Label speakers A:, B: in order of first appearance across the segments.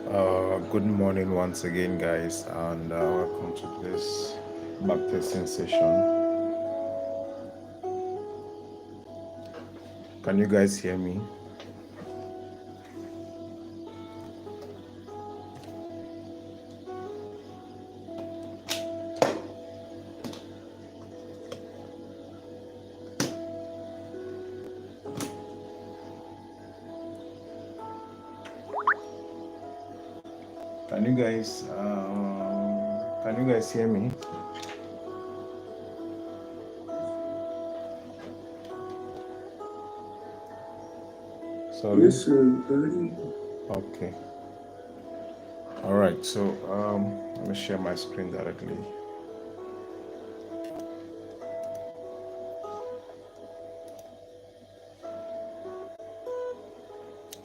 A: Good morning once again, guys, and welcome to this backtesting session. Can you guys hear me? Can you guys hear me? Sorry.
B: Yes, sir. Very.
A: Okay. All right. So let me share my screen directly.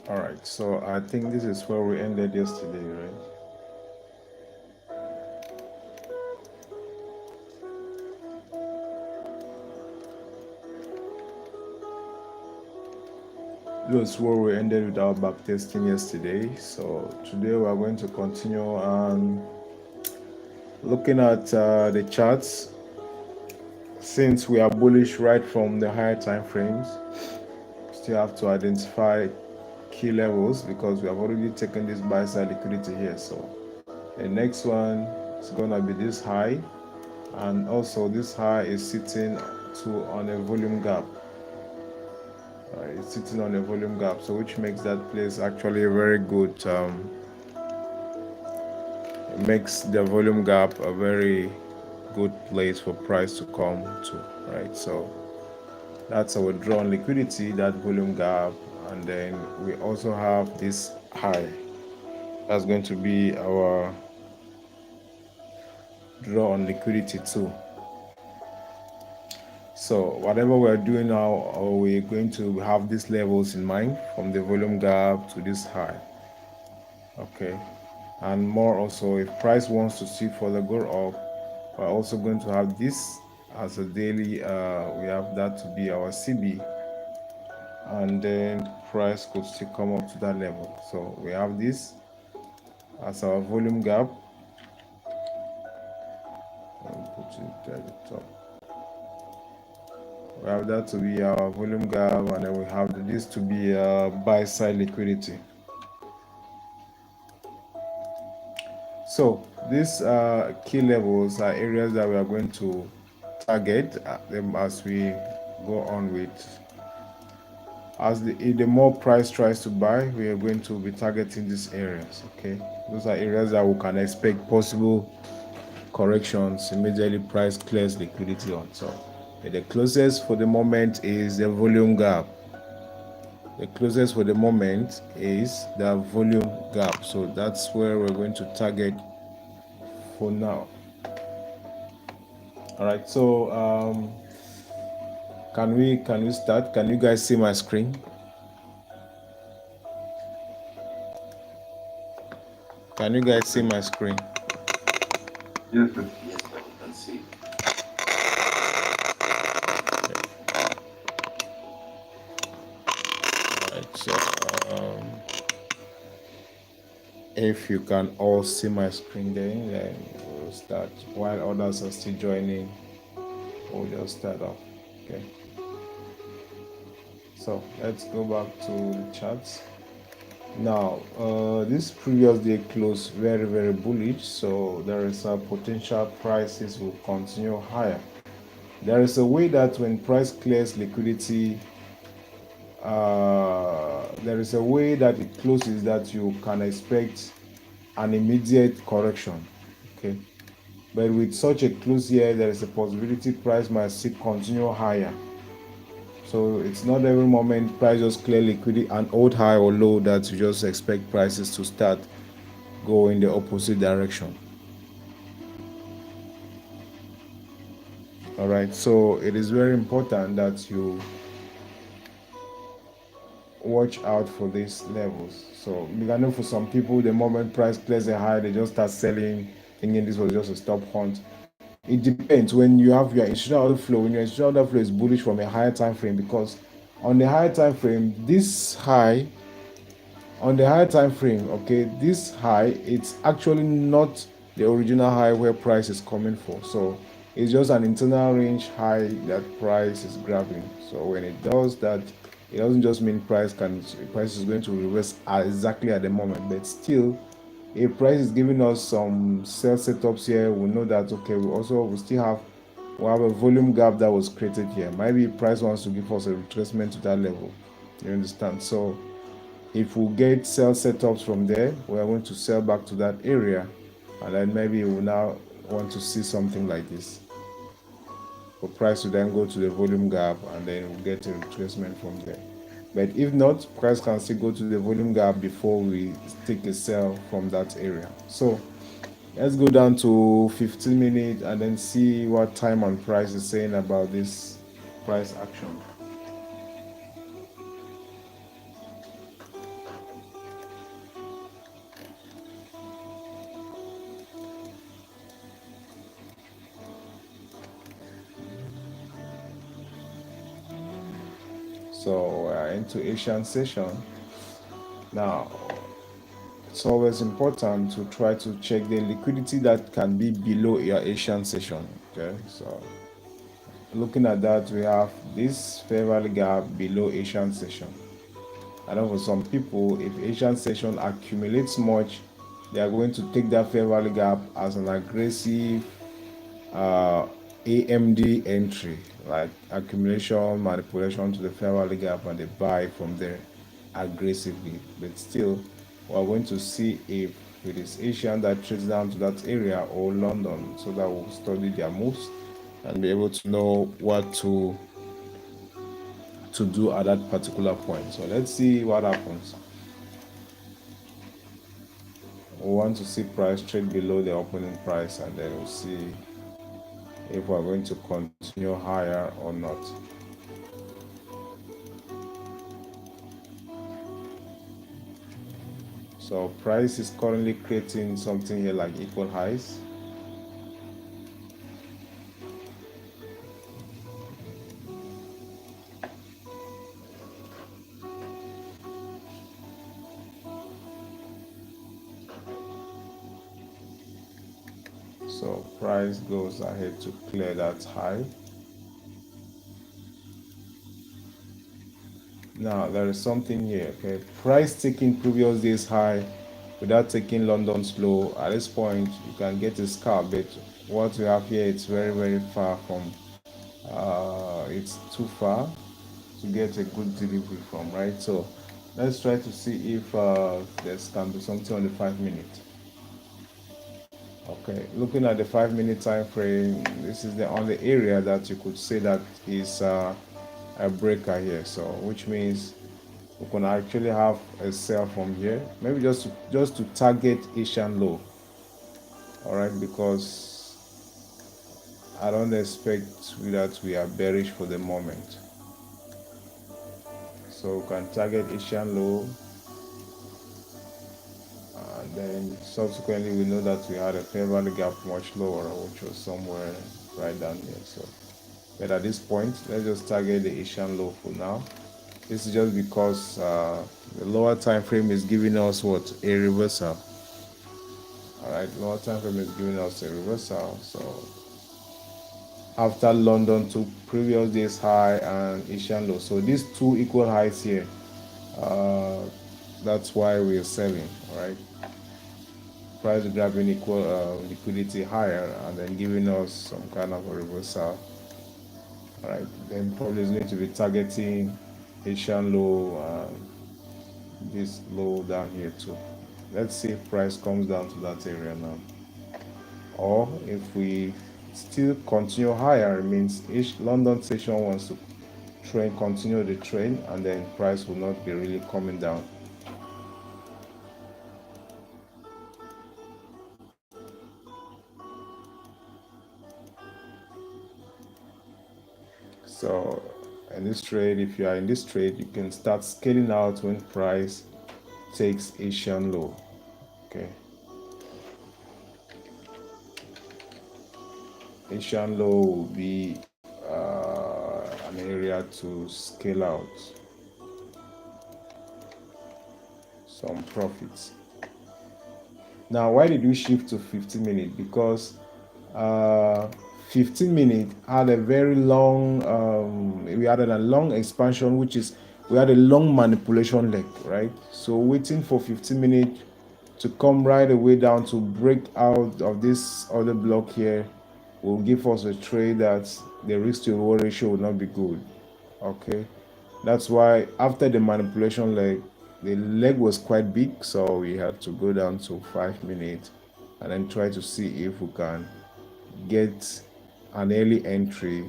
A: All right. So I think this is where we ended yesterday, right? This is where we ended with our backtesting yesterday. So today we are going to continue and looking at the charts. Since we are bullish right from the higher time frames, still have to identify key levels because we have already taken this buy side liquidity here. So the next one is gonna be this high, and also this high is sitting on a volume gap. It's sitting on a volume gap, so which makes that place actually a very good. It makes the volume gap a very good place for price to come to, right? So that's our drawn liquidity, that volume gap, and then we also have this high. That's going to be our draw on liquidity too. So whatever we're doing now, we're going to have these levels in mind from the volume gap to this high. Okay, and more also, if price wants to see further go up, we're also going to have this as a daily. We have that to be our CB, and then price could still come up to that level. So we have this as our volume gap. Put it at the top. We have that to be our volume gap, and then we have this to be buy side liquidity. So these key levels are areas that we are going to target them as we go on with. As the more price tries to buy, we are going to be targeting these areas. Okay, those are areas that we can expect possible corrections immediately price clears liquidity on. So the closest for the moment is the volume gap. The closest for the moment is the volume gap. So that's where we're going to target for now. All right. So can we start? Can you guys see my screen? Can you guys see my screen?
B: Yes, sir.
C: Yes, sir, we can see.
A: All right. So if you can all see my screen, then we'll start. While others are still joining, we'll just start off. Okay. So let's go back to the charts. Now, this previous day closed very bullish, so there is a potential prices will continue higher. There is a way that when price clears liquidity, there is a way that it closes that you can expect an immediate correction. Okay, but with such a close here, there is a possibility price might still continue higher. So it's not every moment price just clear liquidity and hold high or low that you just expect prices to start go in the opposite direction. All right, so it is very important that you watch out for these levels. So I know for some people, the moment price clears a high, they just start selling, thinking this was just a stop hunt. It depends when you have your institutional order flow. When your institutional order flow is bullish from a higher time frame, because on the higher time frame, this high On the higher time frame, okay, this high, it's actually not the original high where price is coming for. So it's just an internal range high that price is grabbing. So when it does that, it doesn't just mean price is going to reverse exactly at the moment, but still, if price is giving us some sell setups here, we know that okay, we have a volume gap that was created here. Maybe price wants to give us a retracement to that level. You understand? So if we get sell setups from there, we are going to sell back to that area, and then maybe we now want to see something like this for price to then go to the volume gap, and then we'll get a retracement from there. But if not, price can still go to the volume gap before we take a sell from that area. So let's go down to 15 minutes and then see what time and price is saying about this price action. So we're into Asian session. Now, it's always important to try to check the liquidity that can be below your Asian session. Okay, so looking at that, we have this fair value gap below Asian session. I know for some people, if Asian session accumulates much, they are going to take that fair value gap as an aggressive uh, AMD entry, like accumulation, manipulation to the fair value gap, and they buy from there aggressively. But still, we're going to see if it is Asian that trades down to that area or London, so that we'll study their moves and be able to know what to do at that particular point. So let's see what happens. We want to see price trade below the opening price, and then we'll see if we're going to continue higher or not. So price is currently creating something here like equal highs. So price goes ahead to clear that high. Now there is something here, okay? Price taking previous day's high without taking London's low. At this point, you can get a scalp, but what we have here, it's very, very far from, it's too far to get a good delivery from, right? So let's try to see if there can be something on the 5 minute. Okay, looking at the 5 minute time frame, this is the only area that you could say that is a breaker here. So which means we can actually have a sell from here, maybe just to target Asian low. All right, because I don't expect that we are bearish for the moment. So we can target Asian low, and then subsequently we know that we had a fair value gap much lower, which was somewhere right down here. So but at this point, let's just target the Asian low for now. This is just because the lower time frame is giving us what, a reversal. All right, lower time frame is giving us a reversal. So after London took previous day's high and Asian low, so these two equal highs here, uh, that's why we're selling. All right, price grabbing equal liquidity higher and then giving us some kind of a reversal. All right, then probably is going to be targeting Asian low, this low down here too. Let's see if price comes down to that area now, or if we still continue higher, it means each London session wants to continue the trend, and then price will not be really coming down. So in this trade, if you are in this trade, you can start scaling out when price takes Asian low. Okay, Asian low will be an area to scale out. some profits. Now, why did we shift to 15 minutes? Because uh, 15 minutes had a very long, we had a long expansion, which is we had a long manipulation leg, right? So waiting for 15 minutes to come right away down to break out of this other block here will give us a trade that the risk to reward ratio will not be good. Okay, that's why after the manipulation leg, the leg was quite big, so we had to go down to 5 minutes and then try to see if we can get an early entry.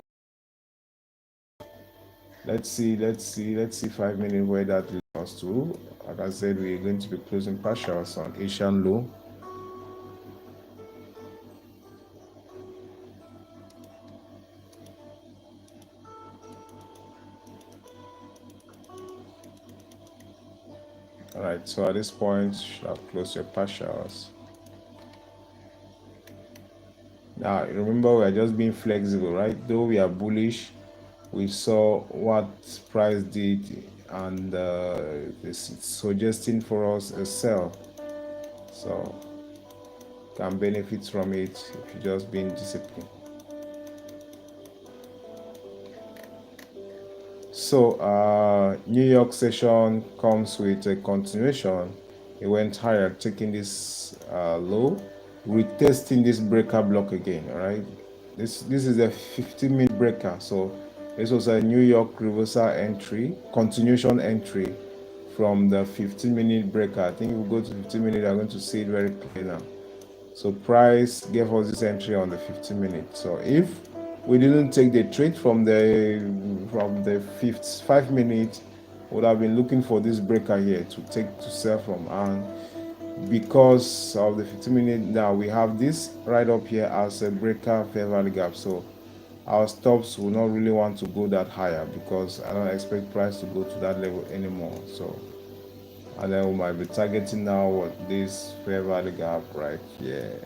A: Let's see 5 minutes where that leads us to. Like I said, we're going to be closing partials on Asian low. All right, so at this point, you should have closed your partials. Now, remember, we are just being flexible, right? Though we are bullish, we saw what price did, and it's suggesting for us a sell. So, can benefit from it if you just being disciplined. So, New York session comes with a continuation. It went higher, taking this low, retesting this breaker block again. All right, this is a 15-minute breaker. So this was a New York reversal entry, continuation entry from the 15-minute breaker. I think if we go to 15 minutes, I'm going to see it very clear now. So price gave us this entry on the 15 minutes. So if we didn't take the trade from the 5 minutes, would have been looking for this breaker here to sell from, and because of the 15 minute, now we have this right up here as a breaker fair value gap. So our stops will not really want to go that higher because I don't expect price to go to that level anymore. So, and then we might be targeting now what this fair value gap right here.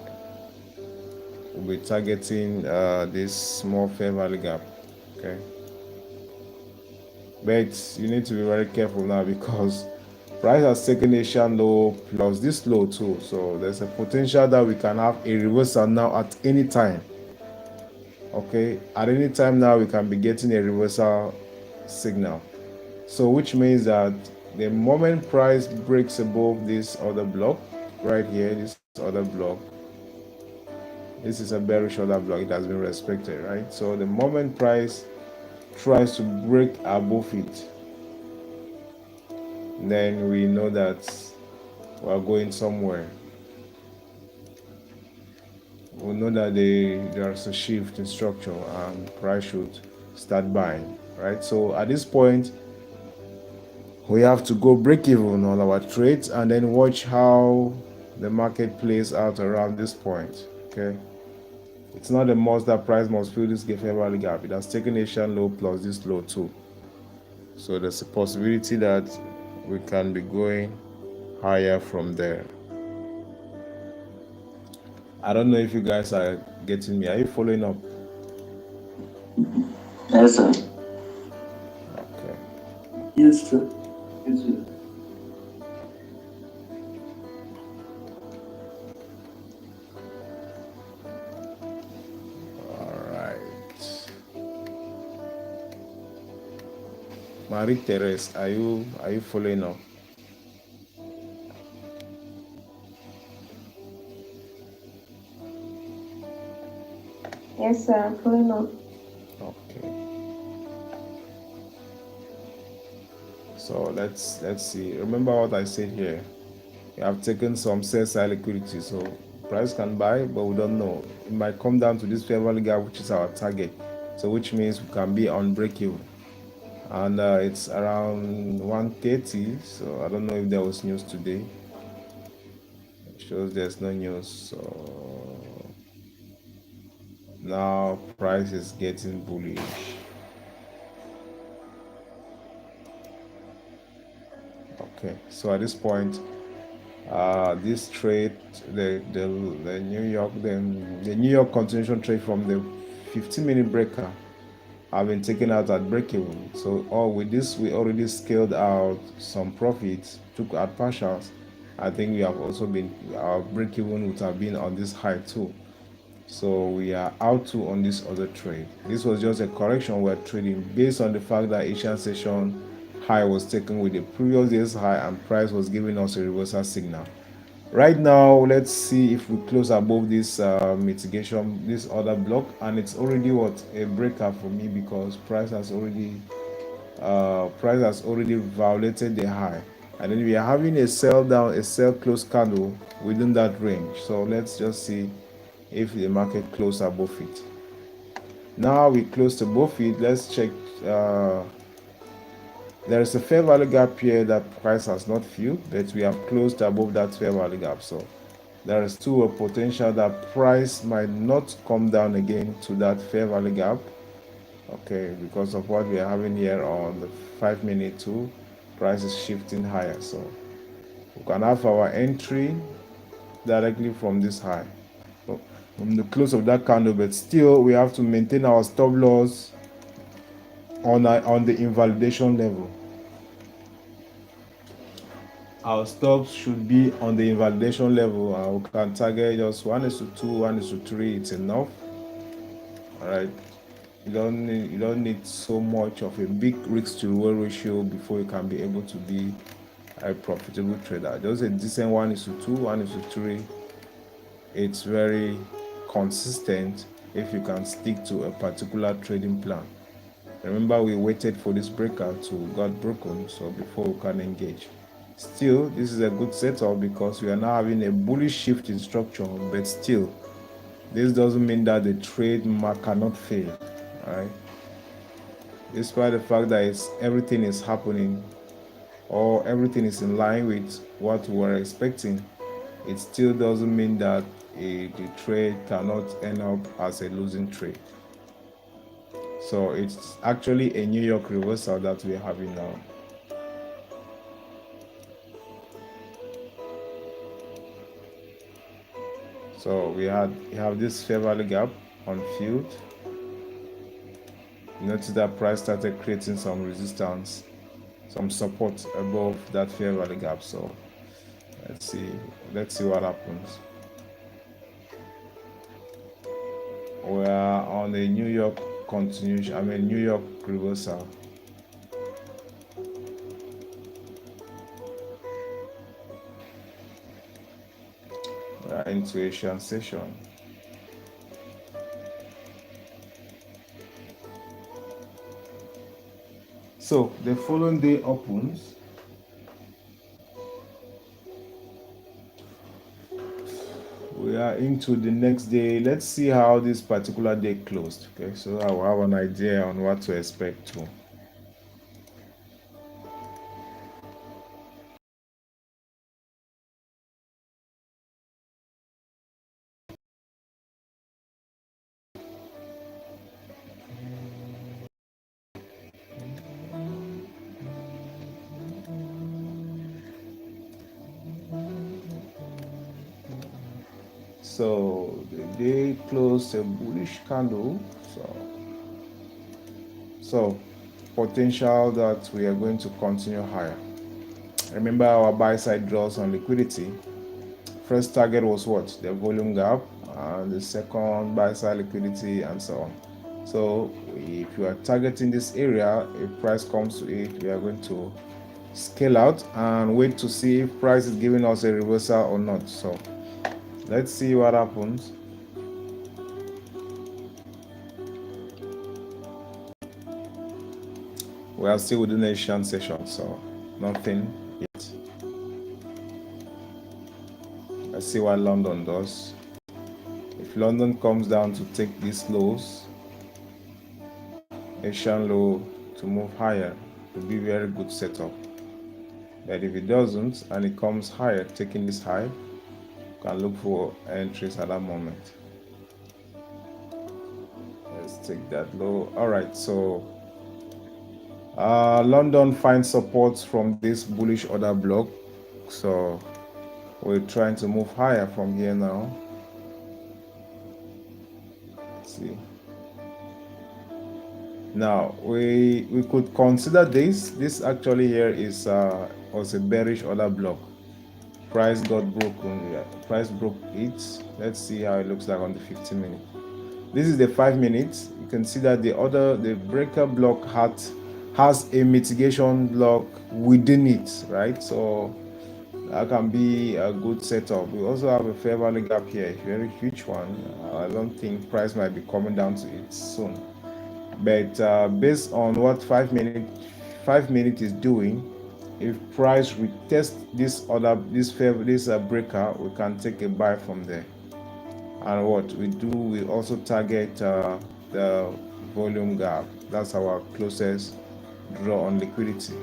A: We'll be targeting this small fair value gap. Okay, but you need to be very careful now because price has taken Asian low plus this low too. So there's a potential that we can have a reversal now at any time. Okay, at any time now we can be getting a reversal signal. So which means that the moment price breaks above this other block right here, this other block, this is a bearish order block, it has been respected, right? So the moment price tries to break above it, then we know that we are going somewhere. We know that there's a shift in structure and price should start buying, right? So at this point, we have to go break even on our trades and then watch how the market plays out around this point. Okay, it's not a must that price must fill this fair value gap. It has taken Asian low plus this low too, so there's a possibility that we can be going higher from there. I don't know if you guys are getting me. Are you following up?
B: Yes, sir.
A: Okay.
B: Yes, sir. Yes, sir.
A: All right. Marie Therese, are you following up?
C: Yes, sir, I'm following up.
A: Okay. So let's see. Remember what I said here. We have taken some sell side liquidity, so price can buy, but we don't know. It might come down to this fair value gap, which is our target. So which means we can be on break even, and it's around 130. So I don't know if there was news today. It shows there's no news. So now price is getting bullish. Okay, so at this point, this trade, the New York, the New York continuation trade from the 15-minute breaker have been taken out at break even. So all with this, we already scaled out some profits took at partials, I think we have also been, our break even would have been on this high too. So we are out too on this other trade. This was just a correction we're trading based on the fact that Asian session high was taken with the previous day's high and price was giving us a reversal signal. Right now, let's see if we close above this mitigation, this other block, and it's already what a breaker for me because price has already violated the high, and then we are having a sell down, a sell close candle within that range. So let's just see if the market close above it. Now we closed above it. Let's check. There is a fair value gap here that price has not filled, but we have closed above that fair value gap. So there is still a potential that price might not come down again to that fair value gap. Okay, because of what we are having here on the 5-minute too, price is shifting higher. So we can have our entry directly from this high, from the close of that candle, but still we have to maintain our stop loss on the invalidation level. Our stops should be on the invalidation level. We can target just 1:2, 1:3. It's enough. All right. You don't need so much of a big risk to reward ratio before you can be able to be a profitable trader. Just a decent 1:2, 1:3. It's very consistent if you can stick to a particular trading plan. Remember, we waited for this breakout to got broken, so before we can engage. Still, this is a good setup because we are now having a bullish shift in structure, but still, this doesn't mean that the trade cannot fail, right? Despite the fact that everything is happening or everything is in line with what we were expecting, it still doesn't mean that the trade cannot end up as a losing trade. So it's actually a New York reversal that we're having now. So we have this fair value gap on field. Notice that price started creating some resistance, some support above that fair value gap. So let's see what happens. We are on a New York continuation, New York reversal. We are into Asian session. So the following day opens. We are into the next day. Let's see how this particular day closed. Okay, so I will have an idea on what to expect too. So the day closed a bullish candle. So potential that we are going to continue higher. Remember our buy side draws on liquidity. First target was what? The volume gap, and the second buy side liquidity, and so on. So if you are targeting this area, if price comes to it, we are going to scale out and wait to see if price is giving us a reversal or not. So let's see what happens. We are still within the Asian session, so nothing yet. Let's see what London does. If London comes down to take these lows, Asian low, to move higher, it will be very good setup. But if it doesn't and it comes higher, taking this high, you can look for entries at that moment. Let's take that low. All right, so London finds support from this bullish order block, so we're trying to move higher from here now. Let's see. Now we could consider this. This actually here is was a bearish order block. Price got broken. Yeah, price broke it. Let's see how it looks like on the 15 minute. This is the 5 minutes. You can see that the breaker block has a mitigation block within it, right? So that can be a good setup. We also have a fair value gap here, a very huge one. I don't think price might be coming down to it soon. But based on what 5 minute is doing, if price retest this breaker, we can take a buy from there. And what we do, we also target the volume gap. That's our closest draw on liquidity.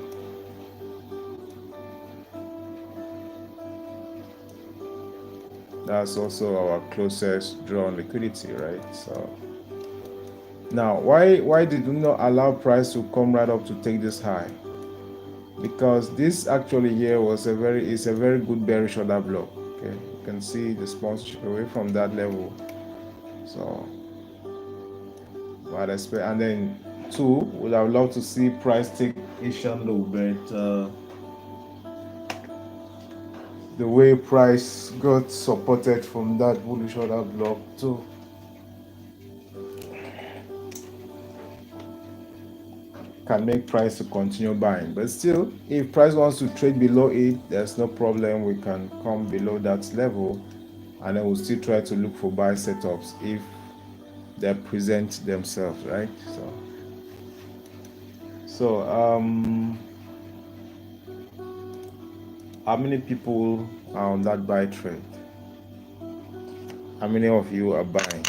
A: That's also our closest draw on liquidity, right? So now, why did we not allow price to come right up to take this high? Because this actually here is a very good bearish order block. Okay, you can see the sponsorship away from that level. So what I expect, and then two, would have loved to see price take Asian low, but the way price got supported from that bullish order block too can make price to continue buying. But still, if price wants to trade below it, there's no problem. We can come below that level, and then we'll still try to look for buy setups if they present themselves, right? So how many people are on that buy trade? How many of you are buying?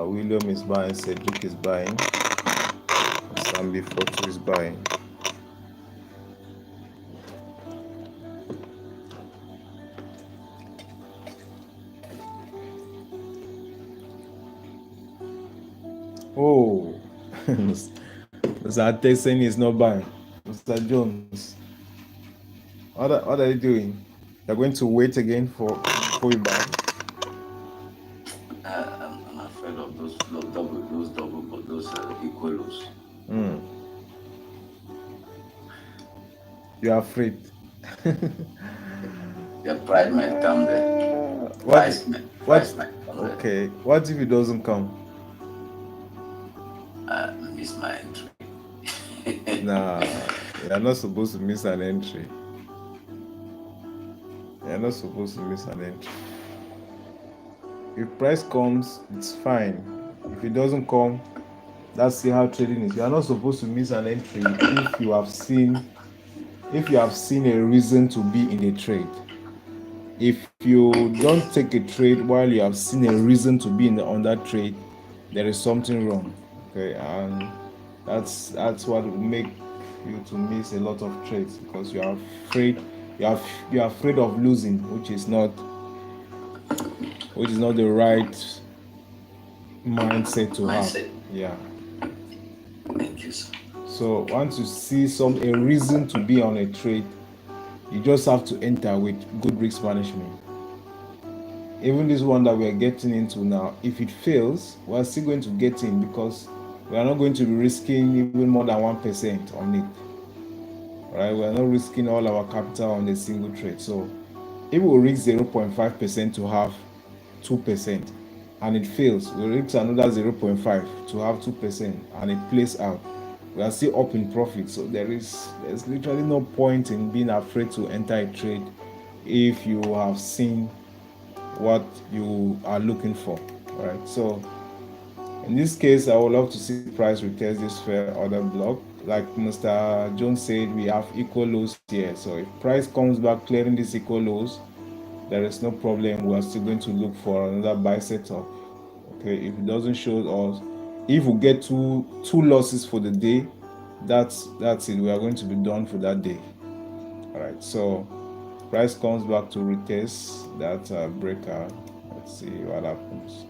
A: William is buying, Cedric is buying, Sambi Photo is buying. Oh, Mr. Tyson is not buying. Mr. Jones, what are you doing? You're going to wait again before you buy?
B: I'm afraid of those equal lows.
A: You're afraid.
B: Your pride might come there.
A: What?
B: Price might come there.
A: Okay. What if it doesn't come?
B: Miss my entry.
A: Nah, you're not supposed to miss an entry. You're not supposed to miss an entry. If price comes, it's fine. If it doesn't come, that's still how trading is. You are not supposed to miss an entry if you have seen a reason to be in a trade. If you don't take a trade while you have seen a reason to be on that trade, there is something wrong. Okay, and that's what will make you to miss a lot of trades, because you are afraid you are afraid of losing, which is not the right mindset to have. Yeah.
B: Thank you, sir.
A: So once you see a reason to be on a trade, you just have to enter with good risk management. Even this one that we are getting into now, if it fails, we are still going to get in, because we are not going to be risking even more than 1% on it. Right? We are not risking all our capital on a single trade. So if we risk 0.5% to have 2%, and it fails, we risk another 0.5 to have 2%, and it plays out, we are still up in profit. So there's literally no point in being afraid to enter a trade if you have seen what you are looking for. Right? So in this case, I would love to see price retest this fair order block. Like Mr. Jones said, we have equal lows here. So if price comes back clearing these equal lows, there is no problem. We are still going to look for another buy setup. Okay, if it doesn't show us, if we get two losses for the day, that's it. We are going to be done for that day. All right. So price comes back to retest that breaker. Let's see what happens.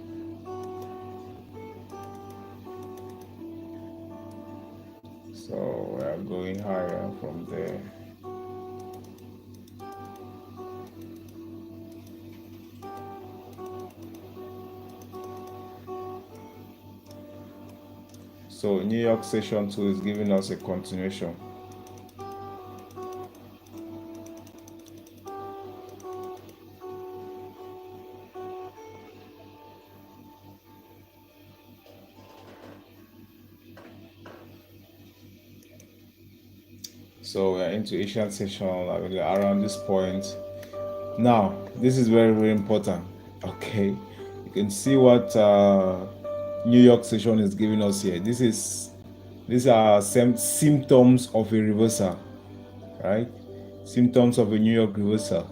A: So we are going higher from there. So New York session 2 is giving us a continuation. So we are into Asian session around this point. Now, this is very, very important. Okay, you can see what New York session is giving us here. These are some symptoms of a reversal, right? Symptoms of a New York reversal,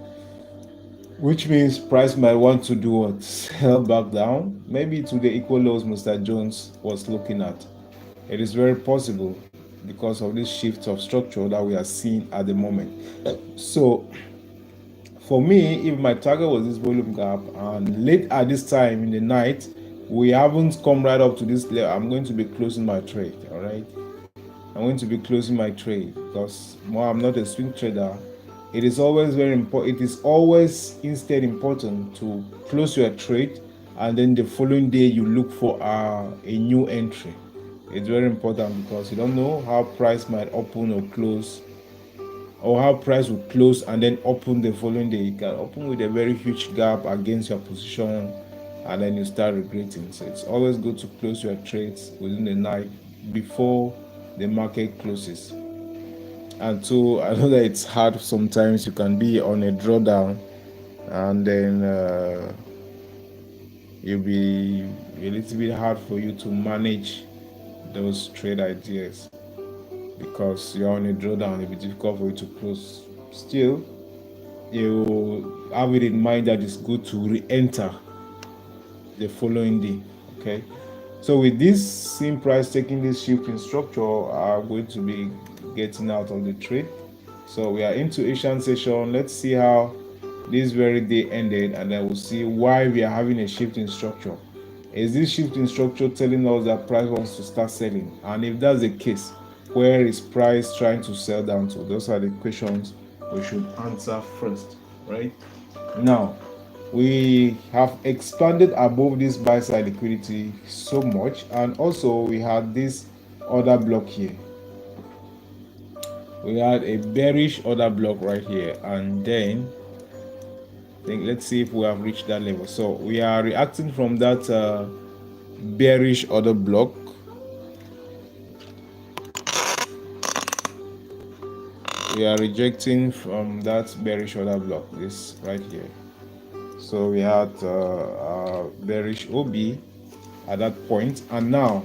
A: which means price might want to do what? Sell back down, maybe to the equal lows Mr. Jones was looking at. It is very possible because of this shift of structure that we are seeing at the moment. So for me, if my target was this volume gap and late at this time in the night, we haven't come right up to this level, I'm going to be closing my trade. All right, I'm going to be closing my trade because more I'm not a swing trader. It is always very important. It is always instead important to close your trade and then the following day you look for a new entry. It's very important because you don't know how price might open or close, or how price will close and then open the following day. You can open with a very huge gap against your position and then you start regretting. So it's always good to close your trades within the night before the market closes. And so I know that it's hard sometimes. You can be on a drawdown and then it'll be a little bit hard for you to manage those trade ideas because you're on a drawdown. It'll be difficult for you to close. Still, you have it in mind that it's good to re-enter the following day. Okay, so with this same price taking this shift in structure, I'm going to be getting out of the trade. So we are into Asian session. Let's see how this very day ended, and then we'll see why we are having a shift in structure. Is this shift in structure telling us that price wants to start selling? And if that's the case, where is price trying to sell down to? Those are the questions we should answer first, right? Now, we have expanded above this buy side liquidity so much, and also we had this order block here. We had a bearish order block right here, and then let's see if we have reached that level. So we are reacting from that bearish order block. We are rejecting from that bearish order block, this right here. So we had bearish OB at that point, and now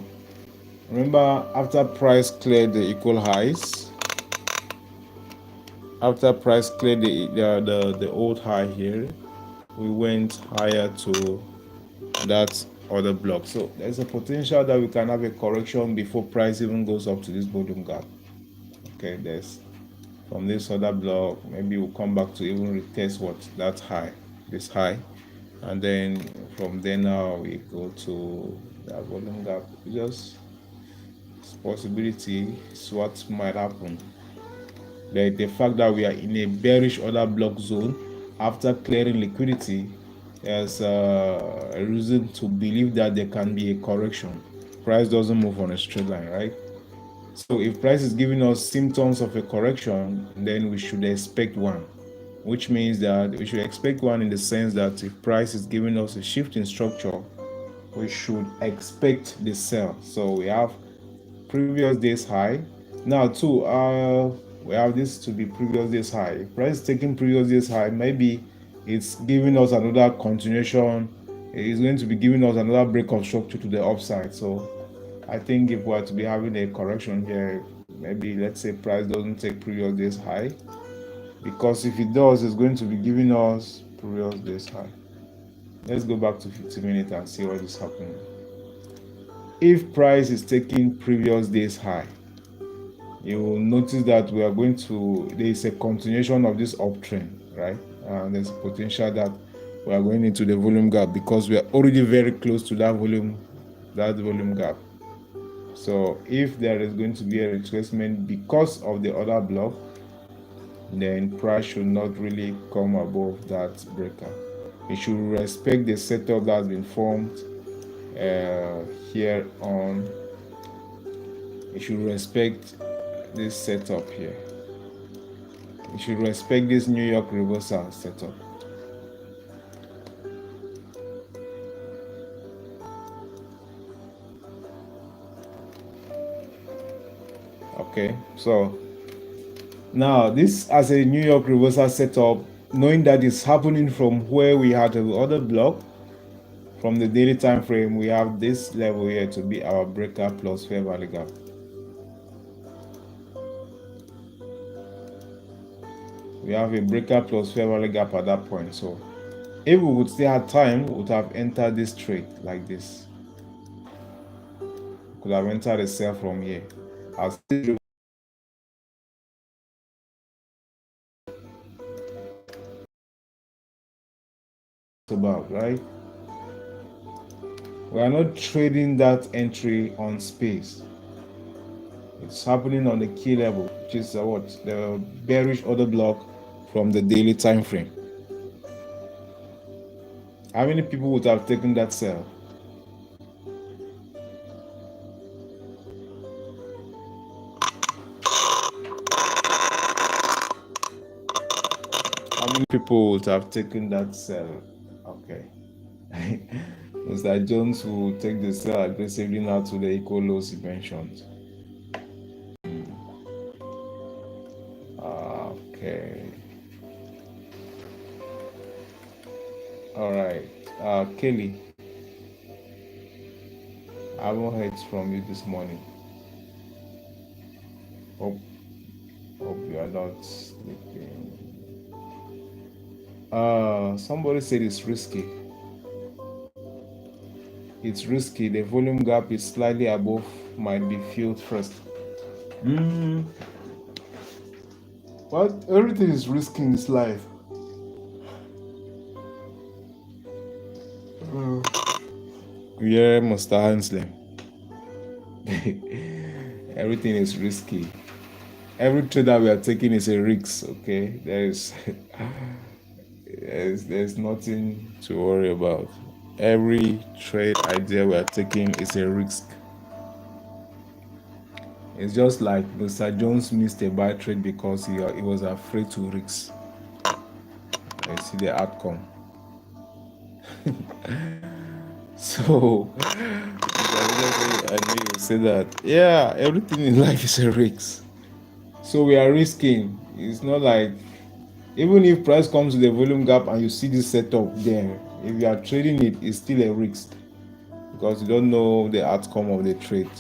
A: remember, after price cleared the equal highs, after price cleared the old high here, we went higher to that other block. So there's a potential that we can have a correction before price even goes up to this volume gap. Okay, there's from this other block, maybe we'll come back to even retest what that high, this high, and then from there now we go to that volume gap. Just possibility is what might happen. The fact that we are in a bearish order block zone after clearing liquidity, there's a reason to believe that there can be a correction. Price doesn't move on a straight line, right? So if price is giving us symptoms of a correction, then we should expect one, which means that we should expect one in the sense that if price is giving us a shift in structure, we should expect the sell. So we have previous day's high. Now too, we have this to be previous day's high. If price is taking previous day's high, maybe it's giving us another continuation. It's going to be giving us another break of structure to the upside. So I think if we are to be having a correction here, maybe let's say price doesn't take previous day's high, because if it does, it's going to be giving us previous day's high. Let's go back to 50 minutes and see what is happening. If price is taking previous day's high, you will notice that we are going to, there is a continuation of this uptrend, right? And there's a potential that we are going into the volume gap because we are already very close to that volume gap. So if there is going to be a retracement because of the other block, then price should not really come above that breaker. It should respect the setup that has been formed here on You should respect this setup here. You should respect this New York reversal setup. Okay, so now this as a New York reversal setup, knowing that it's happening from where we had the other block, from the daily time frame, we have this level here to be our breaker plus fair value gap. We have a breaker plus fair value gap at that point. So if we would still have time, we would have entered this trade like this. We could have entered a sell from here. As about, right? We are not trading that entry on space. It's happening on the key level, which is what the bearish order block from the daily time frame. How many people would have taken that sell? How many people would have taken that sell? Okay. Mr. Jones will take the sell aggressively now to the equal lows he mentioned. Okay. All right. Kelly, I haven't heard from you this morning. Hope you are not sleeping. Somebody said it's risky. It's risky. The volume gap is slightly above, might be filled first. But everything is risky in this life. Yeah, Mr. Hansley. Everything is risky. Every trade that we are taking is a risk. Okay, there's nothing to worry about. Every trade idea we are taking is a risk. It's just like Mr. Jones missed a buy trade because he was afraid to risk. I see the outcome. So I knew you would say that. Yeah, everything in life is a risk. So we are risking. It's not like even if price comes to the volume gap and you see this setup there, if you are trading it, it's still a risk because you don't know the outcome of the trade.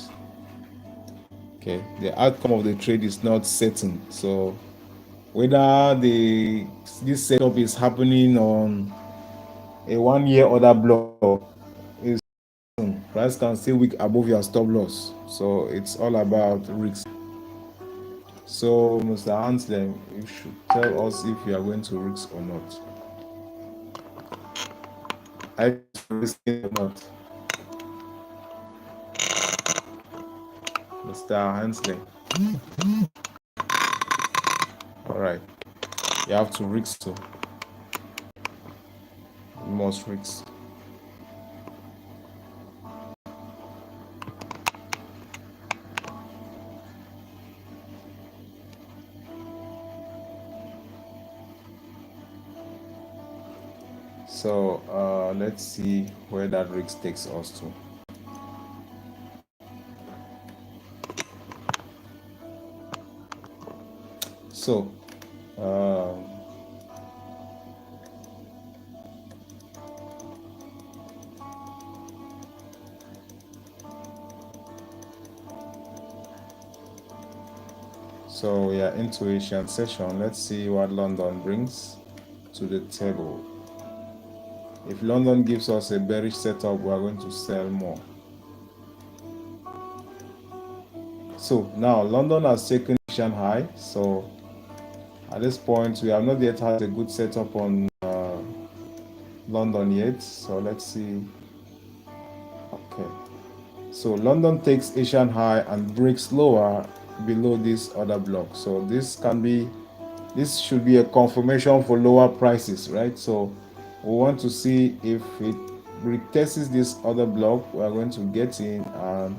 A: Okay, the outcome of the trade is not certain. So whether this setup is happening on a 1 year order block is price can stay weak above your stop loss. So it's all about risk. So Mr. Hanslem, you should tell us if you are going to risk or not. Are you risking or not? Mr. Hansley. All right. You have to risk too. You must risk. So let's see where that risk takes us to. So so we are into Asian session. Let's see what London brings to the table. If London gives us a bearish setup, we are going to sell more. So now London has taken Asian high. So at this point, we have not yet had a good setup on London yet. So let's see. Okay. So London takes Asian high and breaks lower below this other block. So this should be a confirmation for lower prices, right? So we want to see if it retests this other block. We are going to get in and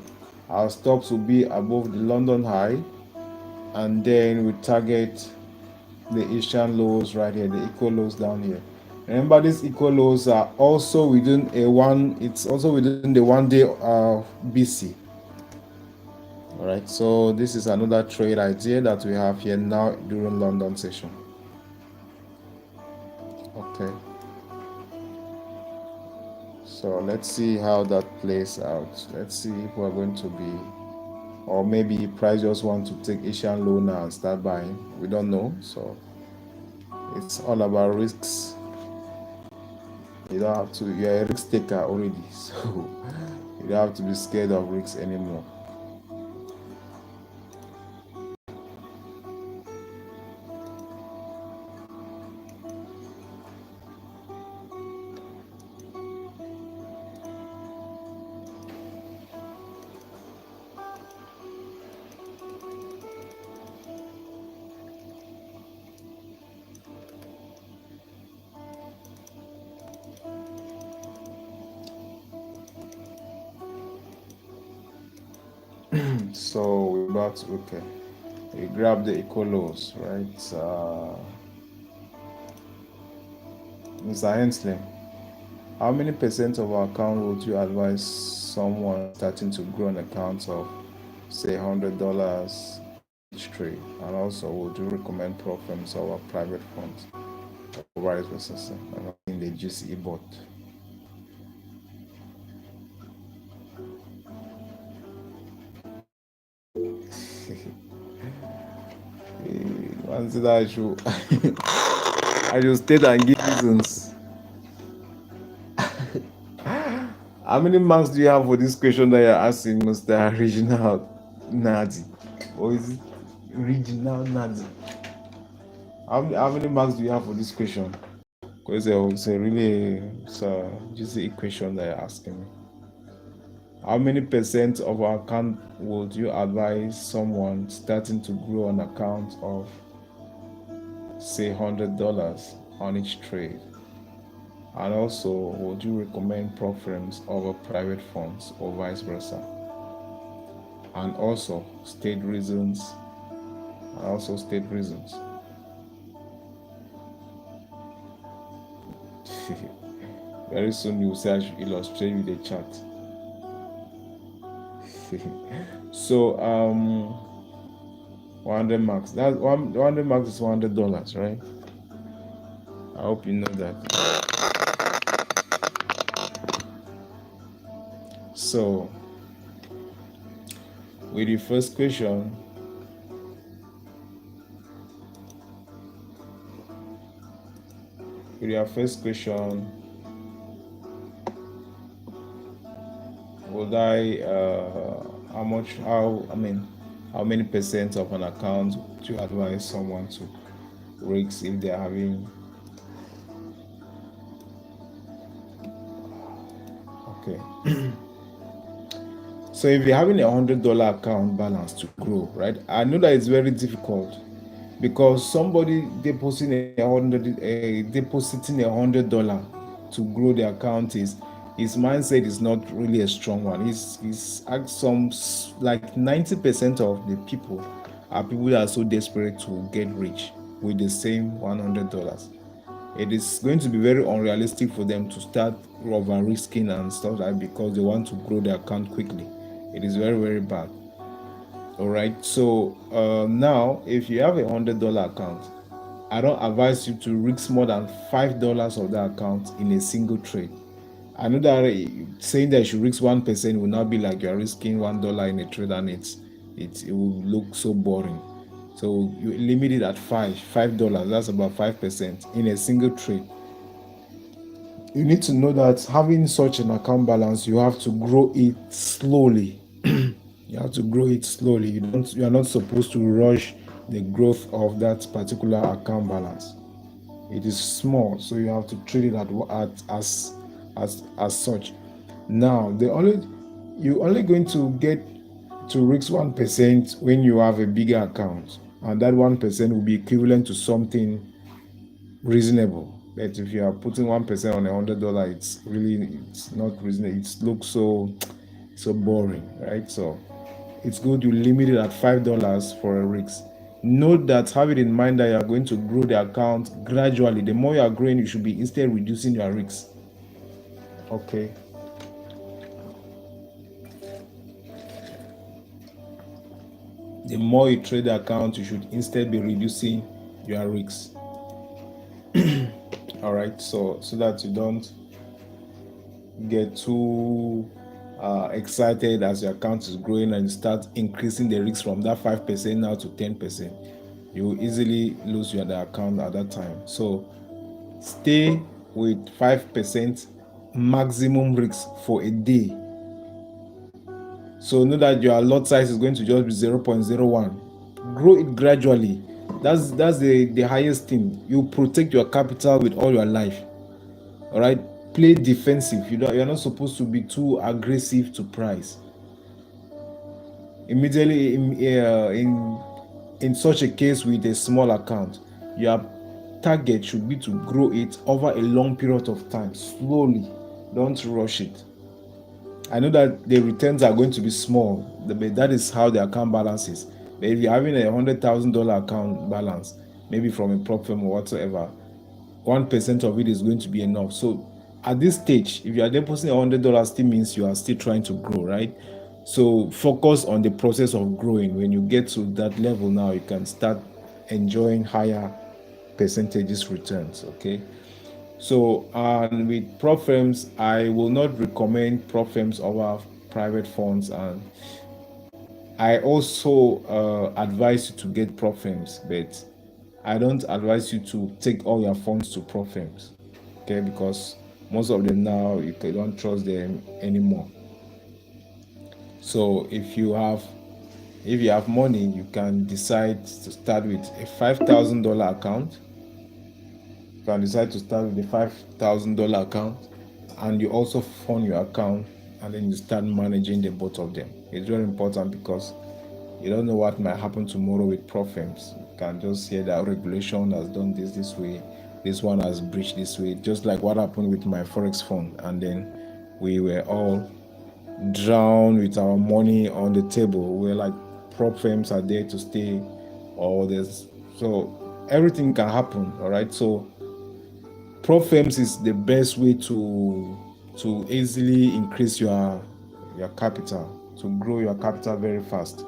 A: Our stops will be above the London high, and then we target the Asian lows right here, the equal lows down here. Remember, these equal lows are also within a one. It's also within the 1 day BC. All right. So this is another trade idea that we have here now during London session. Okay. So let's see how that plays out. Let's see if we're going to be, or maybe price just want to take Asian low now and start buying. We don't know. So it's all about risks. You don't have to. You're a risk taker already, so you don't have to be scared of risks anymore. So we're about to, okay. We grab the equal lows, right? Mr. Hensley, how many percent of our account would you advise someone starting to grow an account of, say, $100 on each trade? And also, would you recommend prop firms or private funds, or vice versa? In the GCE bot. Once that I should state and give reasons. How many marks do you have for this question that you're asking, Mr. Regional Nadi? Or is it Regional Nadi? How many marks do you have for this question? Because it's a really just a question that you're asking me. How many percent of our account would you advise someone starting to grow an account of, say, $100 on each trade? And also, would you recommend prop firms over private funds or vice versa? And also state reasons. Very soon you will say I should illustrate with a chart. So 100 marks. That's 100 marks is $100, right? I hope you know that. So with the first question, would I how many percent of an account would you advise someone to risk if they're having, okay. So if you're having $100 account balance to grow, right? I know that it's very difficult because somebody depositing $100 to grow the account, is his mindset is not really a strong one. He's some, like 90% of the people are people that are so desperate to get rich with the same $100. It is going to be very unrealistic for them to start over risking and stuff like that because they want to grow their account quickly. It is very, very bad. All right. So now, if you have $100 account, I don't advise you to risk more than $5 of that account in a single trade. I know that saying that you should risk 1% will not be like you are risking $1 in a trade, and it will look so boring. So you limit it at $5. That's about 5% in a single trade. You need to know that having such an account balance, you have to grow it slowly. You have to grow it slowly. You are not supposed to rush the growth of that particular account balance. It is small, so you have to treat it as such. Now, you're only going to get to risk 1% when you have a bigger account, and that 1% will be equivalent to something reasonable. But if you are putting 1% on $100, it's not reasonable. It looks so boring, right? So it's going to limit it at $5 for a risk. Note that, have it in mind that you are going to grow the account gradually. The more you are growing, you should be instead reducing your risks. Okay. The more you trade the account, you should instead be reducing your risks. All right, so that you don't get too excited as your account is growing and you start increasing the risk from that 5% now to 10%. You will easily lose your account at that time. So stay with 5% maximum risk for a day. So know that your lot size is going to just be 0.01. Grow it gradually. That's the highest thing. You protect your capital with all your life. All right, play defensive. You're not supposed to be too aggressive to price. Immediately in such a case with a small account, your target should be to grow it over a long period of time, slowly. Don't rush it. I know that the returns are going to be small, but that is how the account balance is. But if you're having a $100,000 account balance, maybe from a prop firm or whatsoever, 1% of it is going to be enough. So at this stage, if you are depositing $100, still means you are still trying to grow, right? So focus on the process of growing. When you get to that level now, you can start enjoying higher percentages returns. Okay. So, and with prop firms, I will not recommend prop firms over private funds, and I also advise you to get prop firms, but I don't advise you to take all your funds to prop firms, okay? Because most of them now you don't trust them anymore. So if you have money, you can decide to start with a $5,000 account. You can decide to start with a $5,000 account, and you also fund your account, and then you start managing the both of them. It's very important because you don't know what might happen tomorrow with prop firms. You can just hear that regulation has done this way, this one has breached this way, just like what happened with my forex fund, and then we were all drowned with our money on the table. We're like, prop firms are there to stay, or there's so everything can happen. All right, so prop firms is the best way to easily increase your capital, to grow your capital very fast.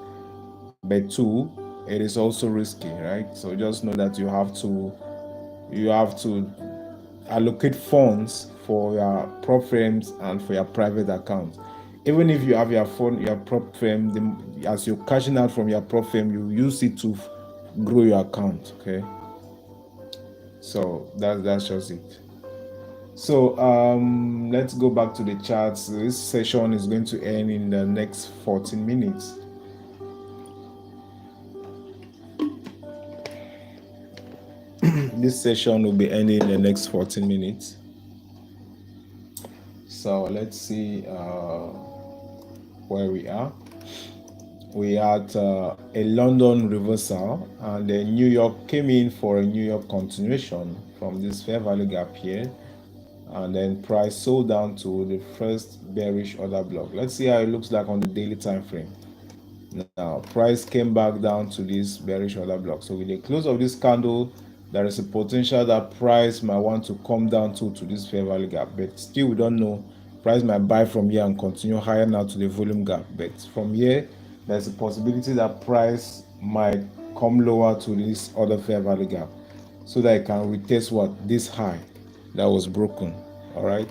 A: But two, it is also risky, right? So just know that you have to allocate funds for your prop firms and for your private accounts. Even if you have your prop firm, as you're cashing out from your prop firm, you use it to grow your account. Okay, so that's just it. So let's go back to the charts. This session is going to end in the next 14 minutes. This session will be ending in the next 14 minutes. So let's see where we are. We had a London reversal, and then New York came in for a New York continuation from this fair value gap here, and then price sold down to the first bearish order block. Let's see how it looks like on the daily time frame. Now price came back down to this bearish order block. So with the close of this candle, there is a potential that price might want to come down to this fair value gap, but still we don't know. Price might buy from here and continue higher now to the volume gap, but from here there's a possibility that price might come lower to this other fair value gap, so that it can retest this high that was broken. All right,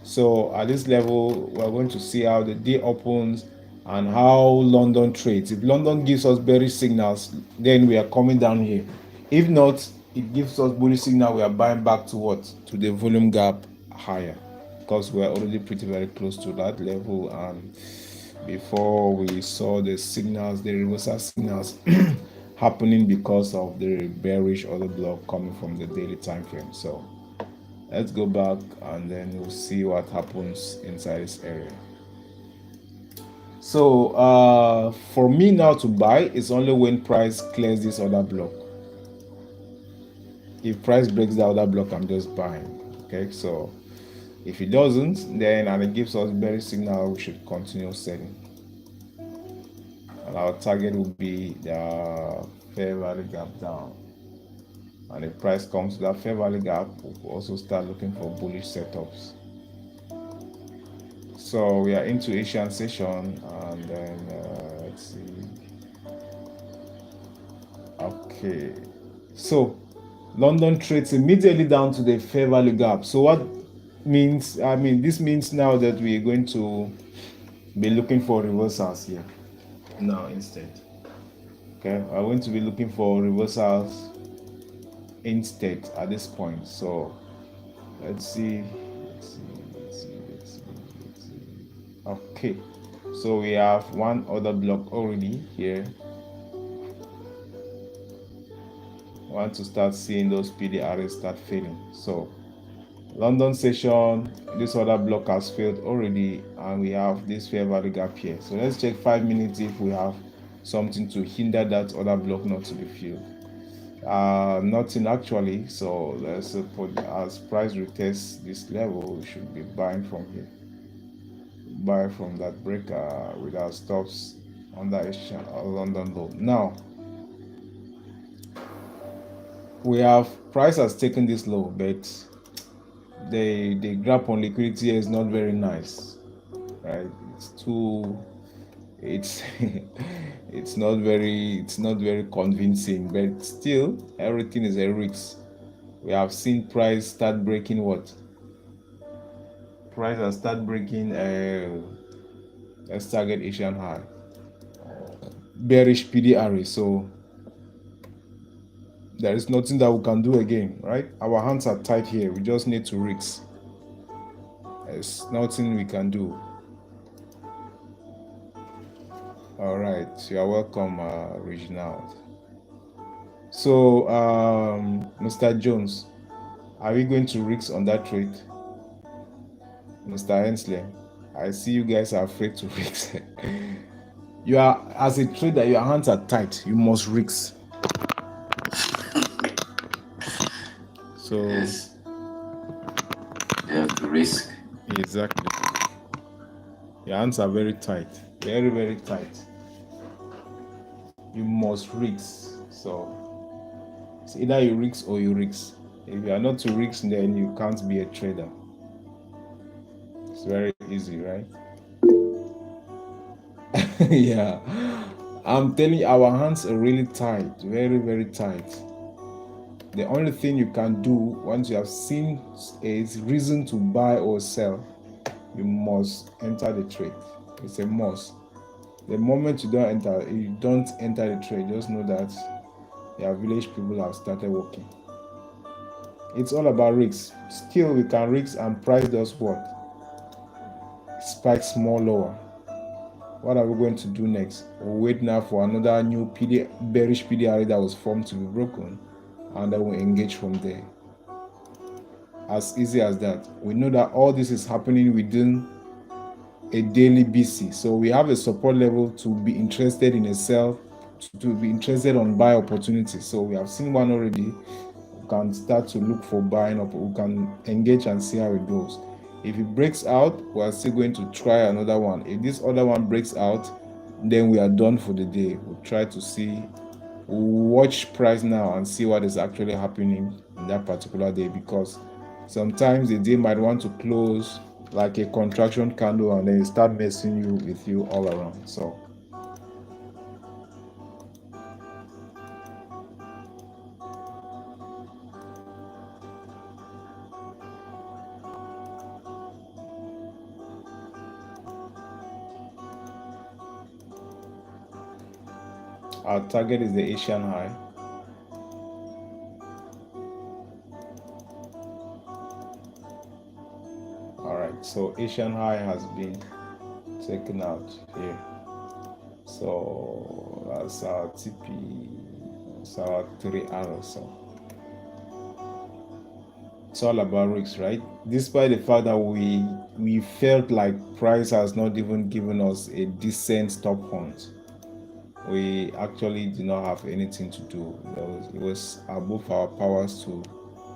A: so at this level we're going to see how the day opens and how London trades. If London gives us bearish signals, then we are coming down here. If not, it gives us bullish signal, we are buying back to the volume gap higher, because we are already pretty very close to that level. And before we saw the signals, the reversal signals happening because of the bearish order block coming from the daily time frame. So let's go back and then we'll see what happens inside this area. So for me now to buy, it's only when price clears this order block. If price breaks the order block, I'm just buying. Okay, so if it doesn't, then and it gives us bearish signal, we should continue selling. our target will be the fair value gap down, and the price comes to that fair value gap, we'll also start looking for bullish setups. So we are into Asian session, and then let's see. Okay, so London trades immediately down to the fair value gap. So what means, this means now that we are going to be looking for reversals here now instead. Okay, I'm going to be looking for reversals instead at this point. So let's see. Okay, so we have one other block already here. I want to start seeing those PDRs start failing. So London session, this other block has failed already, and we have this fair value gap here. So let's check 5 minutes if we have something to hinder that other block not to be filled. Nothing actually. So let's put as price retests this level, we should be buying from here. Buy from that breaker with our stops under London low. Now we have price has taken this low, but the graph on liquidity is not very nice, right? It's it's not very convincing, but still everything is a risk. We have seen price start breaking what? Price has start breaking let's target Asian high, bearish PDRA. So there is nothing that we can do again, right? Our hands are tied here. We just need to risk. There's nothing we can do. All right, you are welcome, Reginald. So, Mr. Jones, are we going to risk on that trade? Mr. Hensley, I see you guys are afraid to risk. You are, as a trader, your hands are tight. You must risk. So
B: Yes. You have to risk.
A: Exactly. Your hands are very tight. Very, very tight. You must risk. So it's either you risk or you risk. If you are not to risk, then you can't be a trader. It's very easy, right? Yeah. I'm telling you, our hands are really tight. Very, very tight. The only thing you can do once you have seen a reason to buy or sell, you must enter the trade. It's a must. The moment you don't enter the trade, just know that your village people have started working. It's all about risks. Still, we can risk and price does what? Spikes more lower. What are we going to do next? We'll wait now for another new bearish PDRA that was formed to be broken, and then we'll engage from there. As easy as that. We know that all this is happening within a daily BC. So we have a support level to be interested in a sell, to be interested on buy opportunities. So we have seen one already. We can start to look for buying up. We can engage and see how it goes. If it breaks out, we are still going to try another one. If this other one breaks out, then we are done for the day. We'll try to see, we'll watch price now and see what is actually happening in that particular day, because sometimes the day might want to close like a contraction candle and then start messing with you all around. So our target is the Asian high. All right, so Asian high has been taken out here. So that's our TP, that's our 3 arrows. So it's all about risks, right? Despite the fact that we felt like price has not even given us a decent stop point, we actually did not have anything to do. It was above our powers to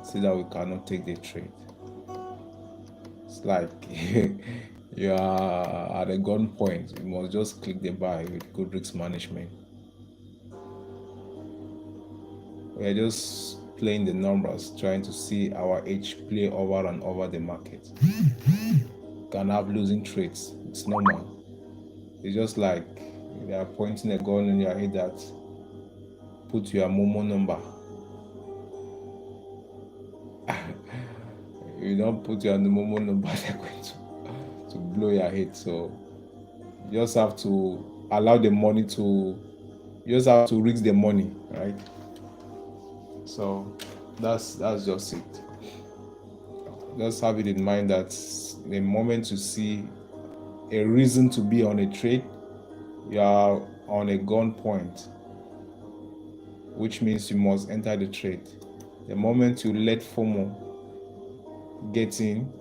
A: see that we cannot take the trade. It's like you are at a gunpoint. You must just click the buy with good risk management. We are just playing the numbers, trying to see our age play over and over the market. Can have losing trades. It's normal. It's just like they are pointing a gun in your head that put your Momo number. If you don't put your Momo number, they're going to blow your head. So you just have to allow the money to, you just have to risk the money, right? So that's just it. Just have it in mind that the moment you see a reason to be on a trade, you are on a gun point, which means you must enter the trade. The moment you let FOMO get in,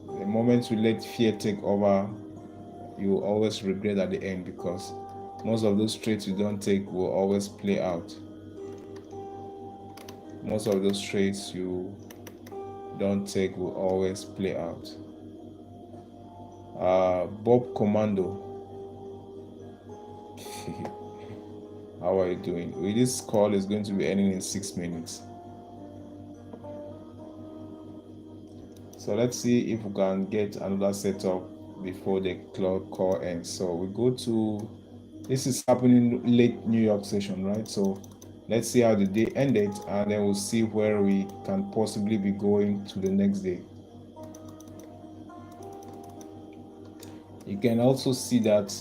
A: the moment you let fear take over, you will always regret at the end, because most of those trades you don't take will always play out. Most of those trades you don't take will always play out. Bob Commando, how are you doing? This call is going to be ending in 6 minutes. So let's see if we can get another setup before the call ends. So we go to, this is happening late New York session, right? So let's see how the day ended, and then we'll see where we can possibly be going to the next day. You can also see that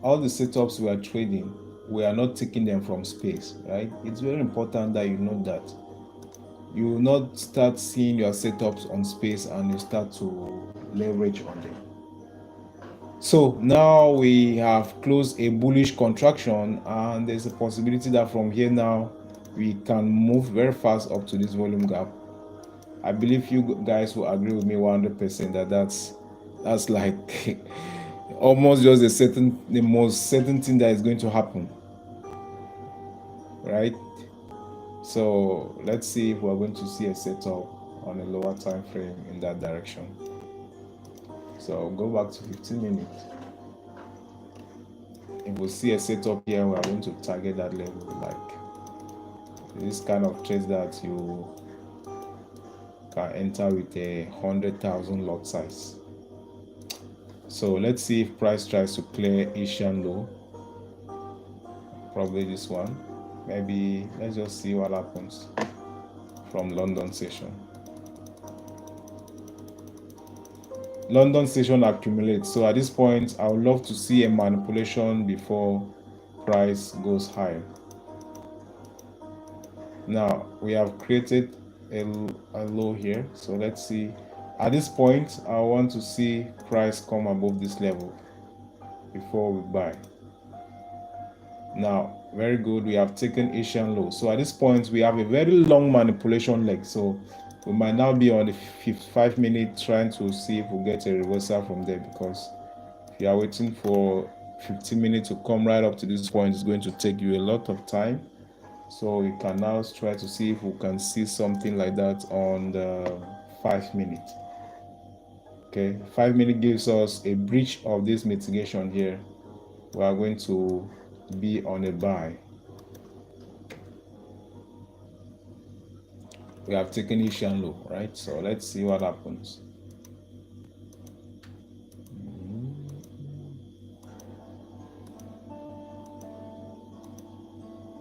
A: all the setups we are trading, we are not taking them from space, right? It's very important that you know that. You will not start seeing your setups on space and you start to leverage on them. So now we have closed a bullish contraction, and there's a possibility that from here now we can move very fast up to this volume gap. I believe you guys will agree with me 100% that that's like almost just the most certain thing that is going to happen, right? So let's see if we're going to see a setup on a lower time frame in that direction. So go back to 15 minutes. If we see a setup here, we are going to target that level. Like this kind of trades that you can enter with a 100,000 lot size. So let's see if price tries to clear Asian low. Probably this one. Maybe let's just see what happens from London session. London session accumulates. So at this point, I would love to see a manipulation before price goes higher. Now we have created a low here. So let's see. At this point, I want to see price come above this level before we buy. Now, very good. We have taken Asian low. So at this point, we have a very long manipulation leg. So we might now be on the 55 minute trying to see if we get a reversal from there, because if you are waiting for 15 minutes to come right up to this point, it's going to take you a lot of time. So we can now try to see if we can see something like that on the 5 minutes. Okay, 5 minutes gives us a breach of this mitigation here. We are going to be on a buy. We have taken Asian low, right? So let's see what happens.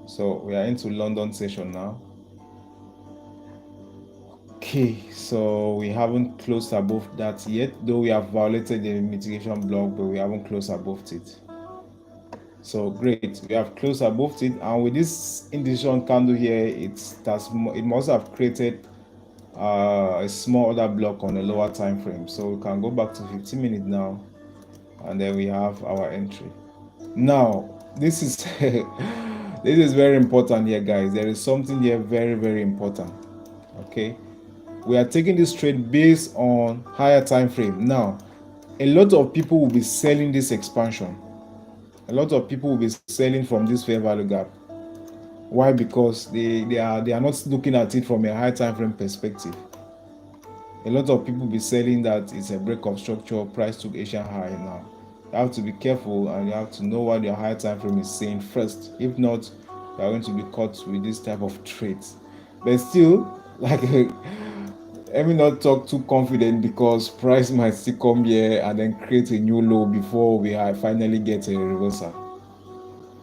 A: So we are into London session now. Okay, so we haven't closed above that yet, though we have violated the mitigation block, but we haven't closed above it. So great, we have closed above it, and with this indecision candle here, it must have created a small order block on a lower time frame. So we can go back to 15 minutes now, and then we have our entry. Now this is this is very important here, guys. There is something here very, very important. Okay, we are taking this trade based on higher time frame. Now a lot of people will be selling this expansion. A lot of people will be selling from this fair value gap. Why? Because they are not looking at it from a high time frame perspective. a lot of people be selling that it's a break of structure, price took Asian high now. You have to be careful and you have to know what your higher time frame is saying first. If not, you are going to be caught with this type of trades. But still, like let me not talk too confident because price might still come here and then create a new low before we finally get a reversal.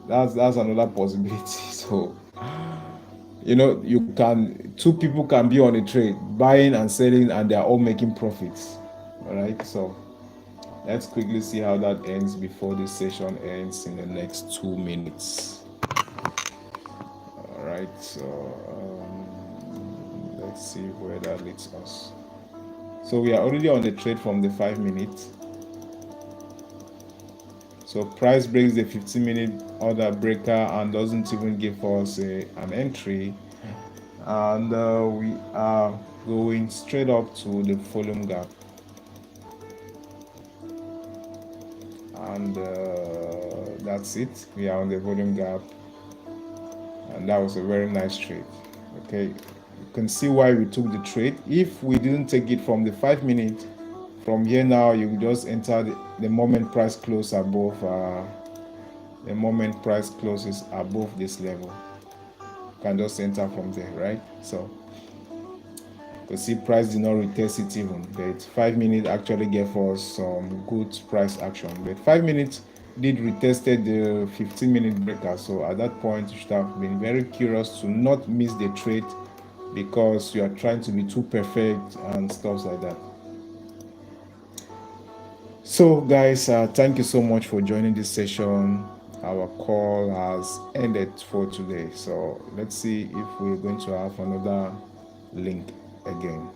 A: That's another possibility. So you can two people can be on a trade buying and selling and they're all making profits. All right, so let's quickly see how that ends before this session ends in the next 2 minutes. All right, so let's see where that leads us. So we are already on the trade from the 5 minutes. So price breaks the 15-minute order breaker and doesn't even give us an entry, and we are going straight up to the volume gap, and that's it. We are on the volume gap, and that was a very nice trade. Okay, you can see why we took the trade. If we didn't take it from the 5 minute, from here now you just enter the moment price close above the moment price closes above this level, you can just enter from there, right? So you see price did not retest it even, but 5 minutes actually gave us some good price action. But 5 minutes did retested the 15-minute breaker, so at that point you should have been very curious to not miss the trade because you are trying to be too perfect and stuff like that. So guys, thank you so much for joining this session. Our call has ended for today, so let's see if we're going to have another link again.